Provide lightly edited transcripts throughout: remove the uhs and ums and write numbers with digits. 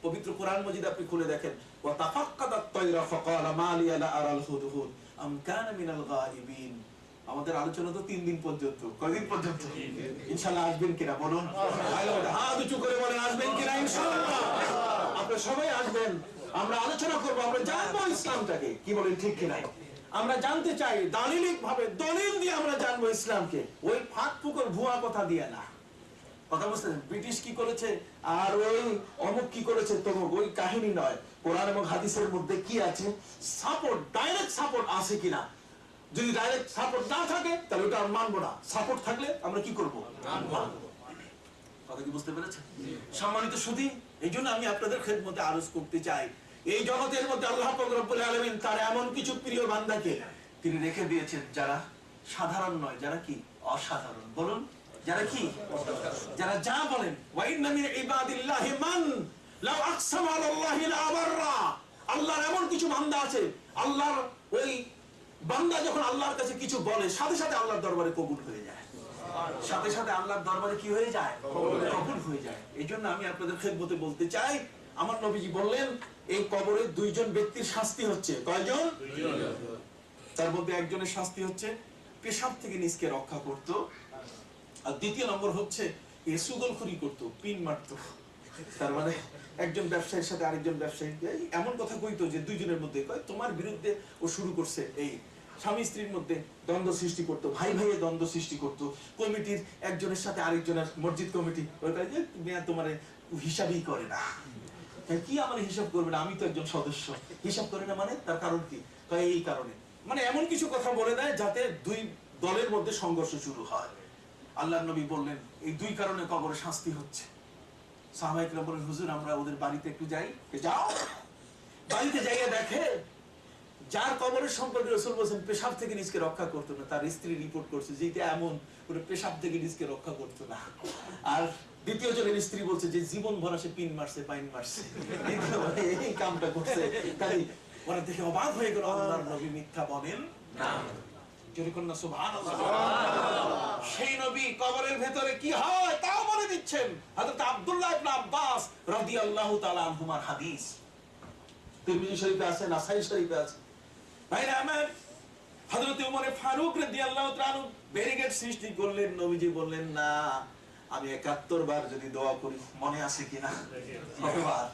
পবিত্র কোরআন মজিদ আপনি খুলে দেখেন, ওয়া তাফাক্কাদাত তায়রা ফাকালা মা লিয়া লা আরাল হুদহুদ আম কানা মিনাল গায়িবিন। আমাদের আলোচনা তো 3 দিন পর্যন্ত। কয়দিন পর্যন্ত? ইনশাআল্লাহ আসবেন কিনা বলুন? হাত উঁচু করে বলেন আসবেন কিনা ইনশাআল্লাহ? আপনারা সবাই আসবেন, আমরা আলোচনা করব, আমরা জানবো ইসলামটাকে। কি বলেন, ঠিক কিনা? আমরা জানতে চাই দালিলিক ভাবে, দলিল দিয়ে আমরা জানবো ইসলামকে, ওই ফাঁক ফুকর ভুয়া কথা দিয়ে না। কথা বুঝতে, ব্রিটিশ কি করেছে আর ওই অমুক কি করেছে তমুক, ওই কাহিনী নয়। কোরআন এবং হাদিসের মধ্যে কি আছে, সাপোর্ট, ডাইরেক্ট সাপোর্ট আছে কিনা। যদি ডাইরেক্ট সাপোর্ট না থাকে তাহলে ওটা আমরা মানবো না, সাপোর্ট থাকলে আমরা কি করবো, মানবো। কথা কি বুঝতে পেরেছেন? সম্মানিত সুধী, এই জন্য আমি আপনাদের খেদমতে আরজ করতে চাই, এই জগতের মধ্যে আল্লাহ পাক রব্বুল আলামিন তার এমন কিছু প্রিয় বান্দাকে তিনি রেখে দিয়েছেন যারা সাধারণ নয়, যারা কি অসাধারণ। বলুন, যারা কি, যারা যা বলেন, ওয়া ইন্না মিন ইবাদিল্লাহি মান লাউ আকসামা আলাল্লাহি লা আবাররা। আল্লাহর এমন কিছু বান্দা আছে, আল্লাহর ওই বান্দা যখন আল্লাহর কাছে কিছু বলে সাথে সাথে আল্লাহর দরবারে কবুল হয়ে যায়, সাথে সাথে আল্লাহর দরবারে কি হয়ে যায়, কবুল হয়ে যায়। এই জন্য আমি আপনাদের খেদমতে বলতে চাই, আমার নবীজি বললেন এই কবরে 2 জন ব্যক্তির শাস্তি হচ্ছে। কয়জন? 2 জন। তার মধ্যে একজনের শাস্তি হচ্ছে পেশাব থেকে নিজকে রক্ষা করত, আর দ্বিতীয় নম্বর হচ্ছে সুগলখুরি করত, পিন মারত। তার মানে একজন ব্যবসায়ীর সাথে আরেকজন ব্যবসায়ী এমন কথা কইতো যে 2 জনের মধ্যে কয় তোমার বিরুদ্ধে ও শুরু করছে, এই স্বামী স্ত্রীর মধ্যে দ্বন্দ্ব সৃষ্টি করতো, ভাই ভাইয়ে দ্বন্দ্ব সৃষ্টি করতো, কমিটির একজনের সাথে আরেকজনের, মসজিদ কমিটি ওইটা যে তোমার হিসাবই করে না। কি আমার হিসাব করবে না, আমি তো একজন সদস্য, হিসাব করে না মানে তার কারণ কি, এই কারণে, মানে এমন কিছু কথা বলে দেয় যাতে 2 দলের মধ্যে সংঘর্ষ শুরু হয়। আল্লাহর নবী বললেন এই 2 কারণে কবরে শাস্তি হচ্ছে। সাহাবায়ে বলেন হুজুর আমরা ওদের বাড়িতে একটু যাই। যাও, বাড়িতে যাইয়া দেখে যার কবরের সম্পর্কে রাসূল বলেছেন পেশাব থেকে নিজকে রক্ষা করতো না, তার স্ত্রী রিপোর্ট করছে যে এটা এমন, ওরা পেশাব থেকে নিজকে রক্ষা করতো না। আর দ্বিতীয় জনের স্ত্রী বলছে যে জীবন ভরা সে পিন মারছে, পাইন মারছে, এই কামটা করছে। তাই ওরা দেখে অবাক হয়ে গেল, আল্লাহর নবী মিথ্যা বলেন না। সেই নবী কবরের ভেতরে কি হয় তাও বলে দিচ্ছেন। হযরত আব্দুল্লাহ ইবনে আব্বাস রাদিয়াল্লাহু তাআলা আনহুমার হাদিস তিরমিজি শরীফে আছে, নাসাই শরীফে আছে। ভাইরা আমার, হযরত ওমর ফারুক রাদিয়াল্লাহু তাআলা ব্যারিকেড সৃষ্টি করলেন, নবীজি বললেন না আমি 71 বার যদি দোয়া করি, মনে আছে কিনা, কতবার,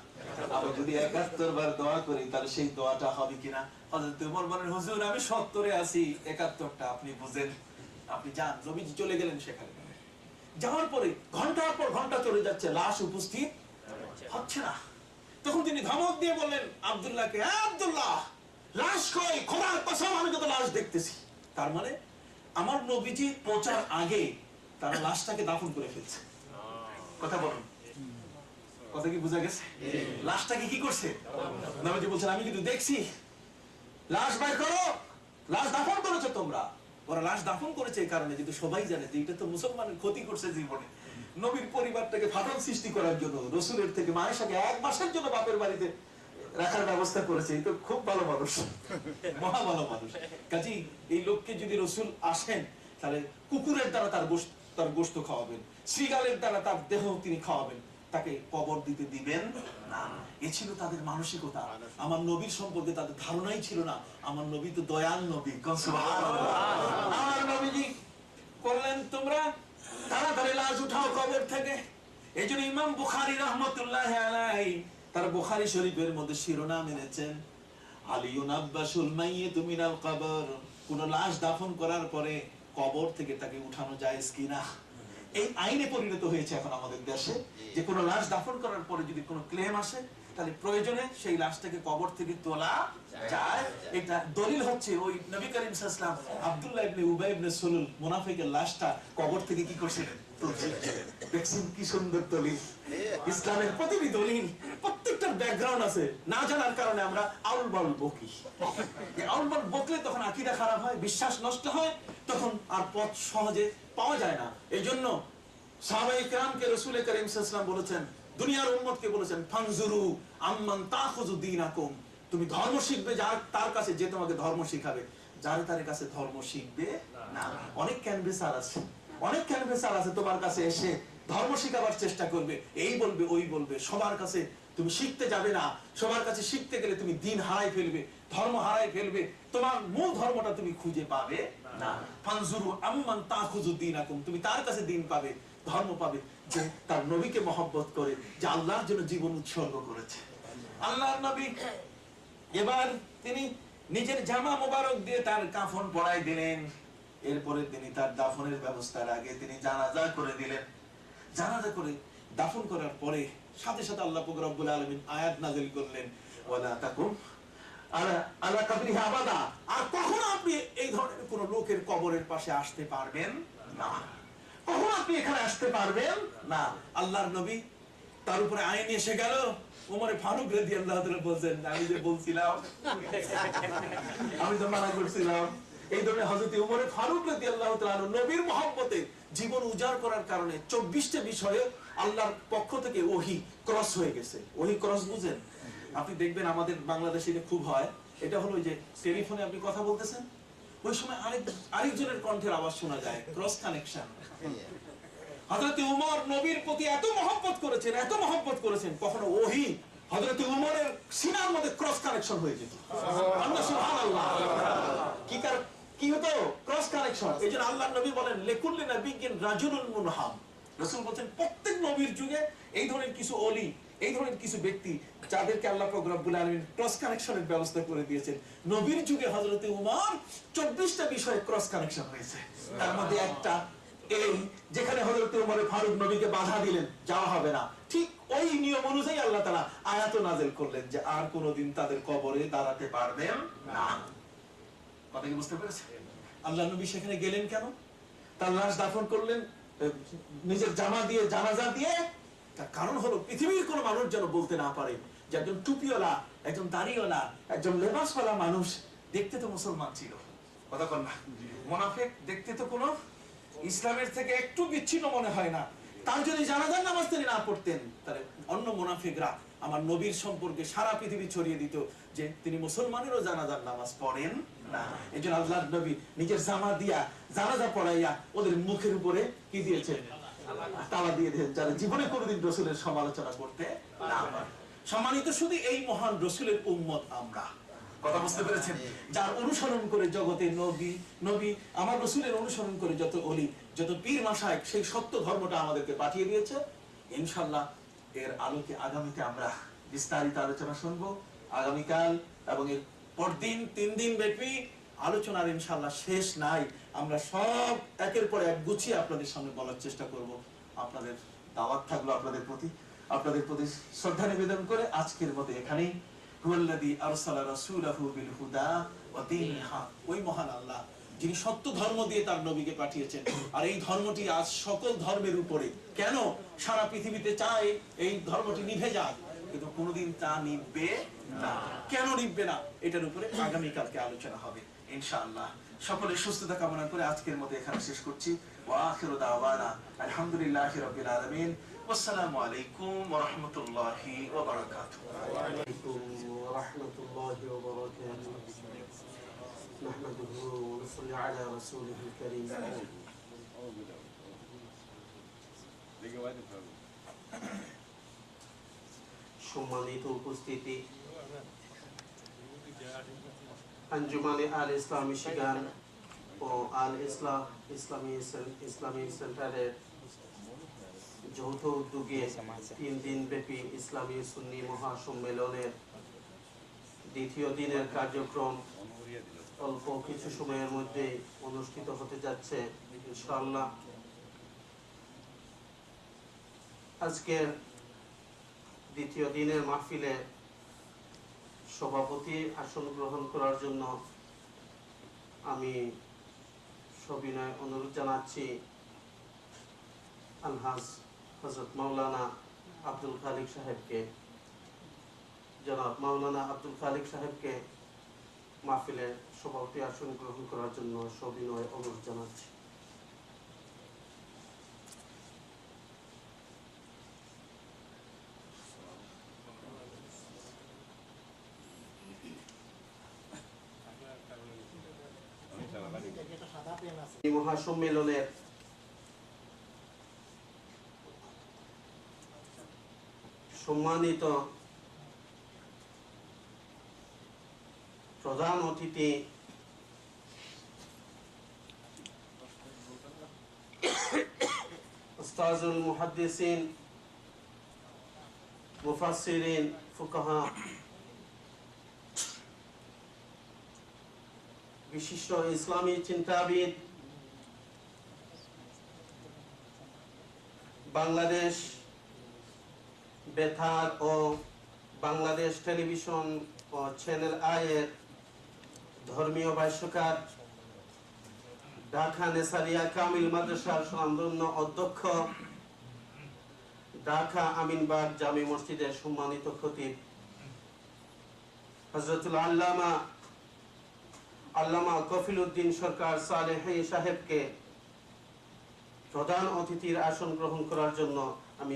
আমি যদি 71 বার দোয়া করি তাহলে সেই দোয়াটা হবে কিনা। হযরত ওমর বলেন হুজুর আমি 70-এ আছি, 71টা আপনি বুঝেন, আপনি যান। নবীজি চলে গেলেন সেখানে। যাওয়ার পরে ঘন্টার পর ঘন্টা চলে যাচ্ছে, লাশ উপস্থিত হচ্ছে না। তখন তিনি ধমক দিয়ে বললেন আব্দুল্লাহকে, আব্দুল্লাহ লাশ কই, খোদার কসম আমি তো লাশ দেখতেছি। তার মানে আমার নবীজি পৌঁছার আগে তারা লাশটাকে দাফন করে ফেলছে। কথা বলুন, কথা কি বোঝা গেছে? লাশটাকে কি করছে, নবীজি বলছেন আমি কিন্তু দেখছি, লাশ বাইর করো, লাশ দাফন করেছো তোমরা। ওরা লাশ দাফন করেছে এই কারণে যদি সবাই জানে যে এটা তো মুসলমানের ক্ষতি করছে জীবনে। নবীর পরিবারটাকে ফাটল সৃষ্টি করার জন্য রাসূলের থেকে মায়েশাকে 1 মাসের জন্য বাপের বাড়িতে রাখার ব্যবস্থা করেছে। এই তো খুব ভালো মানুষ, মহা ভালো মানুষ। কাজী এই লোককে যদি রাসূল আসেন তাহলে কুকুরের দ্বারা তার গোশত খাওয়াবেন, শ্রীগালের দ্বারা তার দেহ তিনি খাওয়াবেন, তাকে কবর দিতে দিবেন না। এ ছিল তাদের মানসিকতা। আমার নবীর সম্পর্কে তাদের ধারণাই ছিল না। আমার নবী তো দয়াল নবী। আমার নবীজি করলেন তোমরা তাড়াতাড়ি লাশ উঠাও কবর থেকে। এই জন্য ইমাম বুখারী রাহমাতুল্লাহি আলাইহি তার বুখারী শরীফের মধ্যে শিরোনাম এনেছেন আলিয়ুন আব্বাসুল মাইয়িতু মিনাল কবর। কোন লাশ দাফন করার পরে কবর থেকে তাকে উঠানো জায়েজ কিনা। এই আইনে পরিণত হয়েছে এখন আমাদের দেশে যে কোনো লাশ দাফন করার পরে যদি কোনো ক্লেম আসে তাহলে প্রয়োজনে সেই লাশটাকে কবর থেকে তোলা যায়। এটা দলিল হচ্ছে ওই নবী করিম সাল্লাল্লাহু আলাইহি ওয়াসাল্লাম আব্দুল্লাহ ইবনে উবাই ইবনে সুলুল মুনাফিকের লাশটা কবর থেকে কি করছিলেন, তুলছিলেন। দেখছেন কি সুন্দর দলিল। ইসলামের প্রতিটি দলিল প্রত্যেকটার ব্যাকগ্রাউন্ড আছে। না জানার কারণে আমরা আউল বাউল বকি। আউল বাউল বকলে তখন আকীদা খারাপ হয়, বিশ্বাস নষ্ট হয়, তখন আর পথ সহজে পাওয়া যায় না। এই জন্য সাহাবায়ে কেরামকে রাসূল করিম সাল্লাল্লাহু আলাইহি ওয়াসাল্লাম বলেছেন, দুনিয়ার উম্মতকে বলেছেন ফানজুরু আম্মান তাখুযু দীনাকুম, তুমি ধর্ম শিখবে যার তার কাছে যে তোমাকে ধর্ম শিখাবে, যার তার কাছে ধর্ম শিখবে না। অনেক ক্যানভেসার আছে, অনেক ক্যানভেসার আছে তোমার কাছে এসে ধর্ম শিখাবার চেষ্টা করবে, এই বলবে ওই বলবে, সবার কাছে তুমি শিখতে যাবে না, সবার কাছে শিখতে গেলে তুমি দিন হারাই ফেলবে, ধর্ম হারাই ফেলবে, তোমার মূল ধর্মটা তুমি খুঁজে পাবে না। ফানজুরু আম্মান তাখুযু দীনাকুম, তুমি তার কাছে দিন পাবে, ধর্ম পাবে যে তার নবীকে মহব্বত করে, যে আল্লাহর জন্য জীবন উৎসর্গ করেছে। আল্লাহর নবী এবার তিনি নিজের জামা মোবারক দিয়ে তার কাফন পরাই দিলেন। এরপরে তিনি তার দাফনের ব্যবস্থার আগে তিনি জানাজা করে দিলেন। জানাজা করে দাফন করার পরে সাথে সাথে আল্লাহ পাক রব্বুল আলামিন আয়াত নাযিল করলেন, ওয়ালা তাকুম আলা কবরিহি আবাদা, আর কখনো আপনি এই ধরনের কোন লোকের কবরের পাশে আসতে পারবেন না, কখনো আপনি এখানে আসতে পারবেন না। আল্লাহর নবী তার উপরে আইন এসে গেল। ওমর ফারুক রাদিয়াল্লাহু তাআলা বলেন, আমি যে বলছিলাম, আমি তো মানা করছিলাম। এই ধরনের হযরত ওমর ফারুক রাদিয়াল্লাহু তাআলা নবীর মহব্বতে জীবন উজাড় করার কারণে 24টা বিষয়ে আল্লাহর পক্ষ থেকে ওহী ক্রস হয়ে গেছে। ওহী ক্রস বুঝেন? আপনি দেখবেন আমাদের বাংলাদেশে এটা খুব হয়। এটা হলো যে টেলিফোনে আপনি কথা বলতেছেন, ওই সময় আরেকজনের কণ্ঠের আওয়াজ শোনা যায়, ক্রস কানেকশন। হযরত ওমর নবীর প্রতি এত মহব্বত করেছেন, এত মহব্বত করেছেন, কখনো ওহী হযরত ওমরের সিনার মধ্যে ক্রস কানেকশন হয়ে যেত। আল্লাহ সুবহানাল্লাহ, কি হতো? Cross connection. এইজন্য আল্লাহর নবী বলেন, লিকুল্লি নাবিয়্যিন রাজুলুন মুনহাম। রাসূল বলেন প্রত্যেক নবীর যুগে এই ধরনের কিছু ওলি, এই ধরনের কিছু ব্যক্তি যাদেরকে আল্লাহ পাক রব্বুল আলামিন ক্রস কানেকশনের ব্যবস্থা করে দিয়েছেন। নবীর যুগে হযরত ওমর 24টা বিষয়ে ক্রস কানেকশন হয়েছে। তার মধ্যে একটা এই, যেখানে হযরত ওমর ফারুক নবীকে বাধা দিলেন, যাওয়া হবে না, ঠিক ওই নিয়ম অনুযায়ী আল্লাহ তাআলা আয়াত নাযিল করলেন যে আর কোনদিন তাদের কবরে দাঁড়াতে পারবেন না। কথা কি বুঝতে পেরেছেন? আল্লাহ নবী সেখানে গেলেন কেন? তার লাশ দাফন করলেন নিজের জামা দিয়ে, জানাজা দিয়ে। তার কারণ হলো পৃথিবীর কোন মানুষ যেন বলতে না পারে যে একজন টুপিওয়ালা, একজন দাড়িওয়ালা, একজন লেবাসওয়ালা মানুষ দেখতে তো মুসলমান ছিল। কথা কন না? মুনাফিক দেখতে তো কোনো ইসলামের থেকে একটু বিচ্ছিন্ন মনে হয় না। তার যদি জানাজার নামাজ তিনি না পড়তেন, তাহলে অন্য মুনাফিকরা আমার নবীর সম্পর্কে সারা পৃথিবী ছড়িয়ে দিত যে তিনি মুসলমানেরও জানাজার নামাজ পড়েন না। এইজন্য আল্লাহর নবী নিজের জামা দিয়া, জানাজা পড়াইয়া ওদের মুখের উপরে কি দিয়েছেন? তালা দিয়ে দিয়েছেন, যারা জীবনে কোনোদিন রাসূলের সমালোচনা করতে না পারে। সম্মানিত শুধু এই মহান রাসূলের উম্মত আমরা। কথা বুঝতে পেরেছেন? যার অনুসরণ করে জগতে নবী আমার রাসূলের অনুসরণ করে যত ওলি, যত পীর মাশায়েখ সেই সত্য ধর্মটা আমাদেরকে পাঠিয়ে দিয়েছে। ইনশাআল্লাহ এর আলোকে আগামীতে আমরা বিস্তারিত আলোচনা শুনবো। আগামীকাল এবং এর পরদিন 3 দিন ব্যাপী আলোচনার ইনশাআল্লাহ শেষ নাই। আমরা সব একের পর এক গুছিয়ে আপনাদের সামনে বলার চেষ্টা করব। আপনাদের দাওয়াত থাকলো আপনাদের প্রতি শ্রদ্ধা নিবেদন করে আজকের মতো এখানেই। হুয়াল্লাযী আরসালা রাসূলাহু বিল হুদা ওয়া দীনিল হক, ওই মহান আল্লাহ যিনি সত্য ধর্ম দিয়ে তার নবীকে পাঠিয়েছেন। আর এই ধর্মটি আজ সকল ধর্মের উপরে, কেন সারা পৃথিবীতে চায় এই ধর্মটি নিভে যাক, কিন্তু কোনোদিন তা নিভবে না। কেন নিভবে না, এটার উপরে আগামীকালকে আলোচনা হবে ইনশাআল্লাহ। সকলের সুস্থতা কামনা করে আজকের মতো এখানে শেষ করছি। ওয়া আখিরু দাওয়ানা আলহামদুলিল্লাহি রাব্বিল আলামিন। ওয়াসসালামু আলাইকুম ওয়া রাহমাতুল্লাহি ওয়া বারাকাতুহু। ওয়া আলাইকুম ওয়া রাহমাতুল্লাহি ওয়া বারাকাতুহু। নাহমাদুহু ওয়া নুসাল্লি আলা রাসূলিহিল কারীম। সম্মানিত উপস্থিতি, আঞ্জুমানে আল ইসলামী শিগান ও আল ইসলামী সেন্টারের যৌথ উদ্যোগে 3 দিন ব্যাপী ইসলামী সুন্নি মহাসম্মেলনের দ্বিতীয় দিনের কার্যক্রম অল্প কিছু সময়ের মধ্যে অনুষ্ঠিত হতে যাচ্ছে ইনশাআল্লাহ। আজকের দ্বিতীয় দিনের মাহফিলে সভাপতি আসন গ্রহণ করার জন্য আমি সবিনয় অনুরোধ জানাচ্ছি আলহাজ হযরত মাওলানা আব্দুল খালিক সাহেবকে। জনাব মাওলানা আব্দুল খালিক সাহেবকে মাহফিলে সভাপতি আসন গ্রহণ করার জন্য সবিনয় অনুরোধ জানাচ্ছি। মহাসম্মেলনের সম্মানিত প্রধান অতিথি উস্তাজুল মুহাদ্দিসিন, মুফাসসিরিন, ফুকাহা, বিশিষ্ট ইসলামী চিন্তাবিদ, বাংলাদেশ বেতার ও বাংলাদেশ টেলিভিশন ও চ্যানেল আইয়ের ধর্মীয় ভাষ্যকার, ঢাকা নেসারিয়া কামিল মাদ্রাসার স্বনামধন্য অধ্যক্ষ, ঢাকা আমিনবাগ জামি মসজিদের সম্মানিত খতিব হযরতুল আল্লামা কফিল উদ্দিন সরকার সালেহী সাহেবকে প্রধান অতিথির আসন গ্রহণ করার জন্য আমি